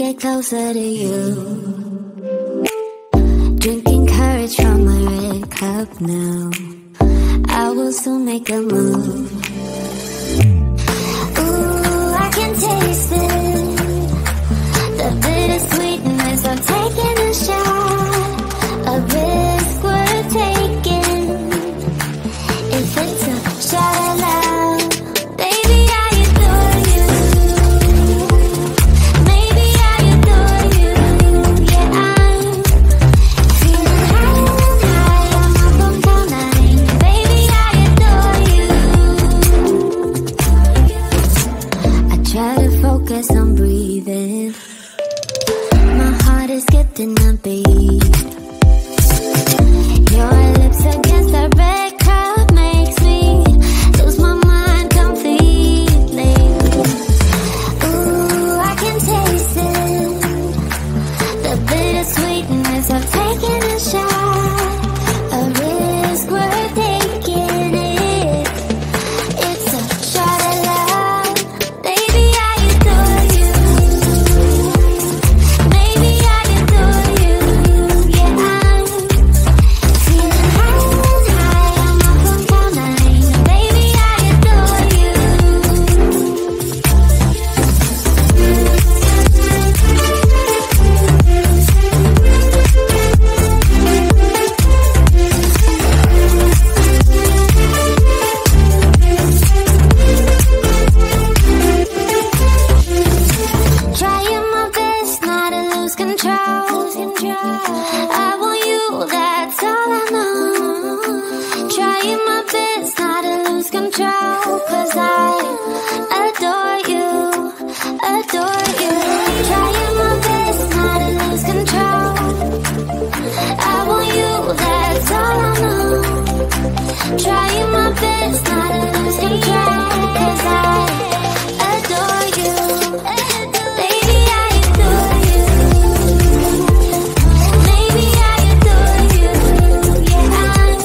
get closer to you. Drinking courage from my red cup now. I will soon make a move. Ooh, I can taste it. The bittersweetness of taking a shot. A risk worth taking. If it's a shot at love, baby, I adore you. Maybe I adore you. Yeah, I'm feeling high. I'm up on cloud nine. Baby, I adore you. I try to focus on breathing. My heart is skipping a beat. Your lips against the red cup makes me lose my mind completely. Ooh, I can taste it. The bittersweetness of taking a shot. A risk worth taking it. It's a shot at love. Baby, I adore you. Maybe I adore you. Yeah, I'm feeling high. I'm up on cloud nine. Baby, I adore you. Trying my best not to lose control. I want you, that's all I know. Trying my best not to lose control. 'Cause I adore you, adore you. Trying my best not to lose control. I want you, that's all I know. Trying my best not to lose control. 'Cause I adore you. Baby, I adore you. Maybe I adore you. Yeah, I'm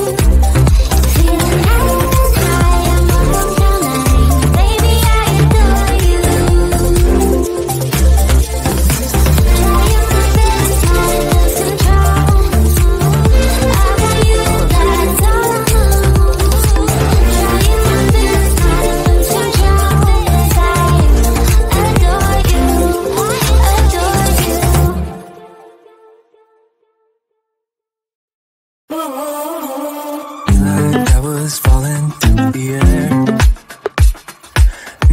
feeling high. I'm up on cloud nine. Baby, I adore you. Trying my best not to lose control. I want you, that's all I know. Trying my best not to lose control. 'Cause I adore you, adore you. Like I was falling through the air.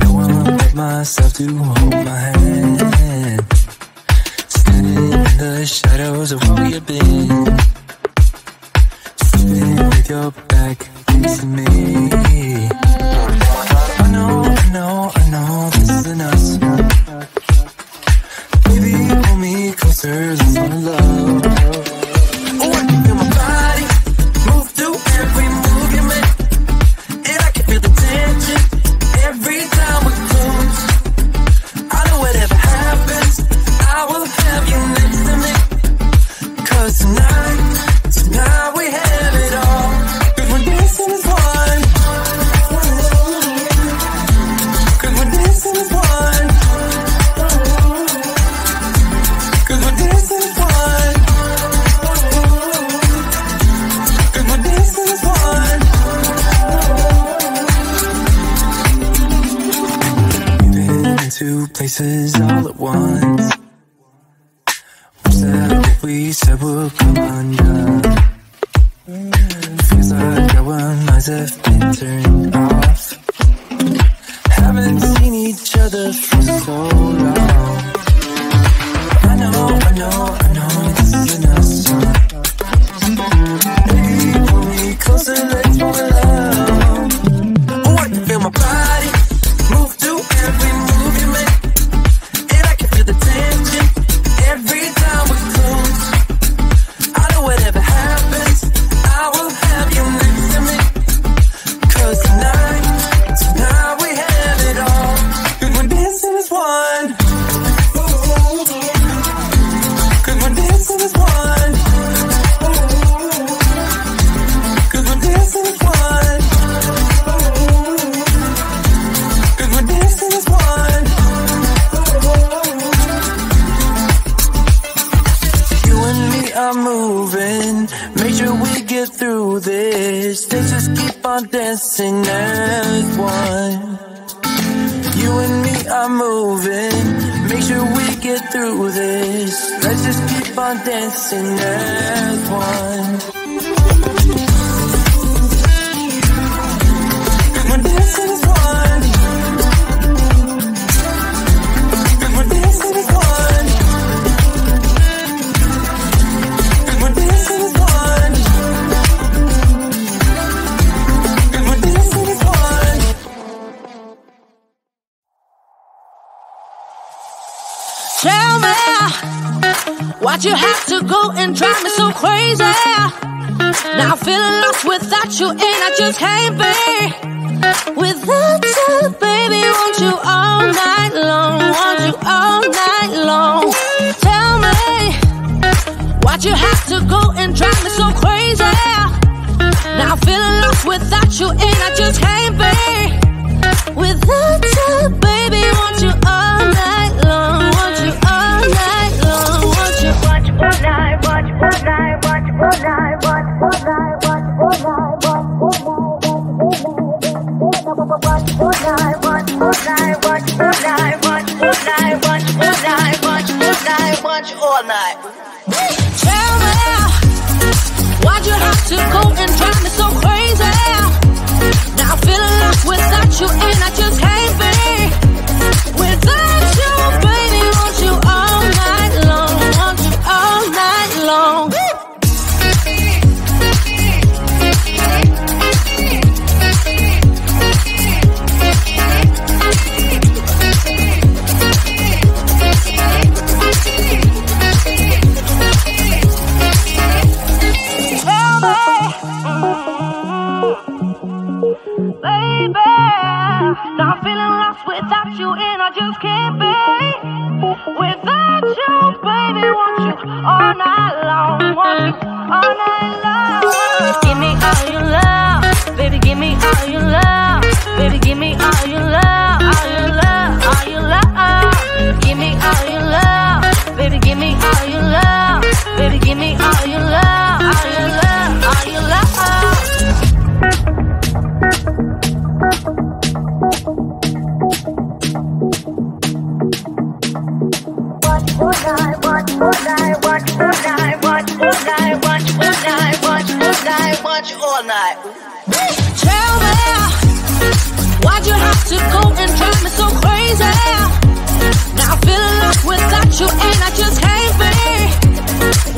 No one but myself to hold my hand. Standing in the shadows of what we have been. Sitting with your back facing me. I know this isn't us. Baby, pull me closer, let's fall in love. Oh, I can feel my body move through every move you make. And I can feel the tension every time we close. I know whatever happens, I will have you next to me. 'Cause tonight we have it all. 'Cause we're dancing as one. 'Cause we're dancing as one. 'Cause we're dancing as one. 'Cause we're dancing as one. We've been into places all at once. Wish that what we said would come undone. Feels like our minds have been turned off. Haven't seen each other for so long. I know this isn't us. Baby, pull me closer, let's fall in love. Oh, I can feel my body move through every move you make. And I can feel the tension every time we close. I know whatever happens, I will have you next to me. 'Cause tonight we have it all. 'Cause we're dancing as one. are moving. Make sure we get through this. Let's just keep on dancing as one. You and me are moving. Make sure we get through this. Let's just keep on dancing as one. We're dancing as one. We're dancing as one. We're dancing as one. We're dancing as one. Tell me why'd you have to go and drive me so crazy? Now I'm feeling lost without you, and I just can't be without you, baby. Want you all night long, want you all night long. Tell me why'd you have to go and drive me so crazy? Now I'm feeling lost without you, and I just can't be without you, baby. Want you all night long, want you all night long, want you. Watch all night, watch all night, watch all night, watch all night, watch all night, watch all night, watch all night, watch all night, watch all night, watch all night, watch all night, watch all night. Tell me why'd you have to go and drive me so crazy? Now I'm feeling lost without you, and I just can't be without you, baby. Want you all night long, want you all night long. Baby, now I'm feeling lost without you, and I just can't be without you, baby. Want you all night long, want you all night long. Give me all your love, baby. Give me all your love, baby. Give me all your love, all your love, all your love. Give me all your love, baby. Give me all your love, baby. Give me all your love, all your love, all your love. Watch all night. Tell me why'd you have to go and drive me so crazy? Now I'm feeling lost without you, and I just can't be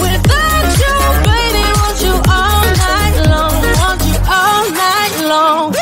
without you, baby. Want you all night long, want you all night long.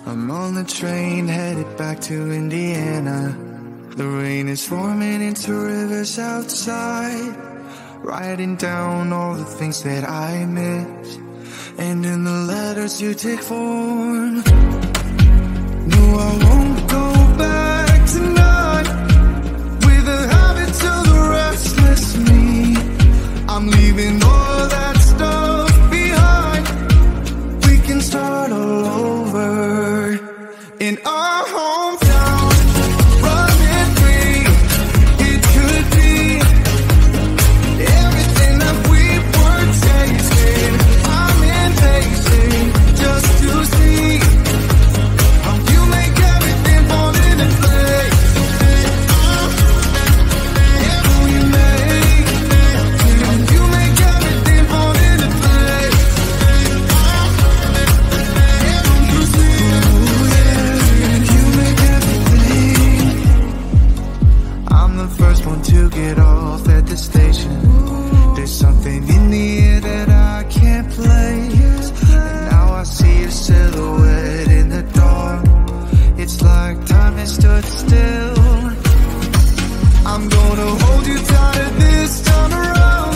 I'm on the train headed back to Indiana. The rain is forming into rivers outside, writing down all the things that I miss, and in the letters you take form. No, I won't go back tonight with the habits of the restless me. I'm leaving all that stuff behind. We can start all over in our hometown, running free. It could be everything that we were tasting. I'm impatient just to see how you make everything fall into place. How you make everything fall into place. I'm the first one to get off at the station. There's something in the air that I can't place, and now I see your silhouette in the dark. It's like time has stood still. I'm gonna hold you tighter this time around.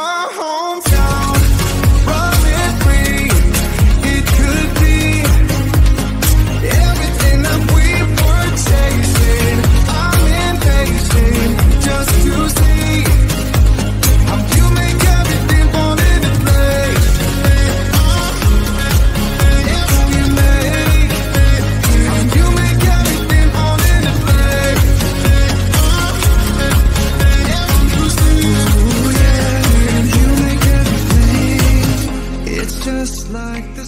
our hometown, running free. It could be everything that we were chasing. I'm impatient just to see how you make everything fall into place. Yes, you make how you make everything fall into place. Yes, you see, ooh, yeah, you make everything. It's just like the